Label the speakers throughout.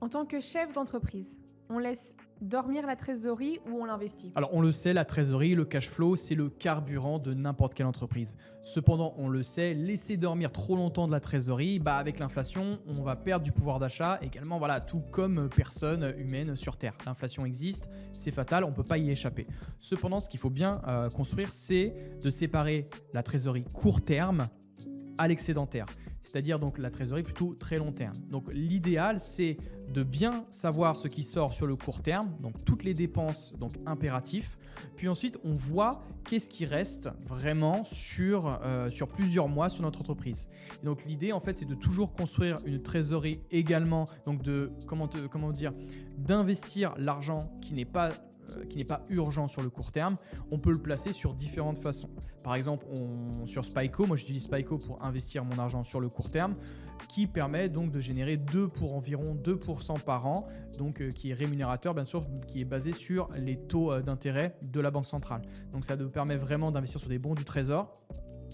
Speaker 1: En tant que chef d'entreprise, on laisse dormir la trésorerie ou on l'investit?
Speaker 2: Alors on le sait, la trésorerie, le cash flow, c'est le carburant de n'importe quelle entreprise. Cependant, on le sait, laisser dormir trop longtemps de la trésorerie, avec l'inflation, on va perdre du pouvoir d'achat également, voilà, tout comme personne humaine sur Terre. L'inflation existe, c'est fatal, on ne peut pas y échapper. Cependant, ce qu'il faut bien construire, c'est de séparer la trésorerie court terme à l'excédentaire, c'est-à-dire donc la trésorerie plutôt très long terme. Donc l'idéal, c'est de bien savoir ce qui sort sur le court terme, donc toutes les dépenses donc impératifs, puis ensuite on voit qu'est-ce qui reste vraiment sur plusieurs mois sur notre entreprise. Et donc l'idée en fait, c'est de toujours construire une trésorerie également, donc de comment dire, d'investir l'argent qui n'est pas urgent sur le court terme. On peut le placer sur différentes façons. Par exemple, sur Spyco, moi j'utilise Spyco pour investir mon argent sur le court terme, qui permet donc de générer environ 2% par an, donc qui est rémunérateur bien sûr, qui est basé sur les taux d'intérêt de la Banque centrale. Donc ça nous permet vraiment d'investir sur des bons du trésor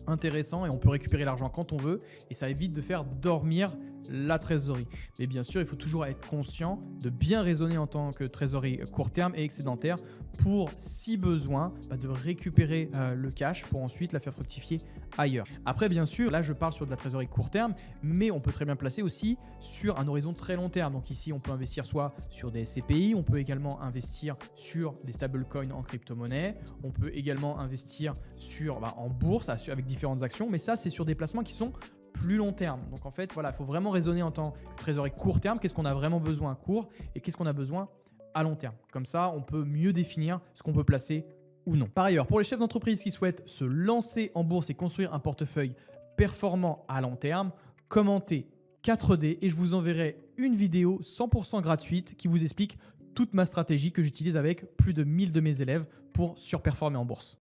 Speaker 2: intéressant et on peut récupérer l'argent quand on veut et ça évite de faire dormir la trésorerie. Mais bien sûr, il faut toujours être conscient de bien raisonner en tant que trésorerie court terme et excédentaire pour, si besoin, de récupérer le cash pour ensuite la faire fructifier ailleurs. Après, bien sûr, là je parle sur de la trésorerie court terme, mais on peut très bien placer aussi sur un horizon très long terme. Donc ici, on peut investir soit sur des CPI, on peut également investir sur des stablecoins en crypto-monnaie, on peut également investir en bourse avec différentes actions, mais ça, c'est sur des placements qui sont plus long terme. Donc en fait, voilà, il faut vraiment raisonner en tant que trésorerie court terme, qu'est-ce qu'on a vraiment besoin à court et qu'est-ce qu'on a besoin à long terme. Comme ça, on peut mieux définir ce qu'on peut placer ou non. Par ailleurs, pour les chefs d'entreprise qui souhaitent se lancer en bourse et construire un portefeuille performant à long terme, commentez 4D et je vous enverrai une vidéo 100% gratuite qui vous explique toute ma stratégie que j'utilise avec plus de 1000 de mes élèves pour surperformer en bourse.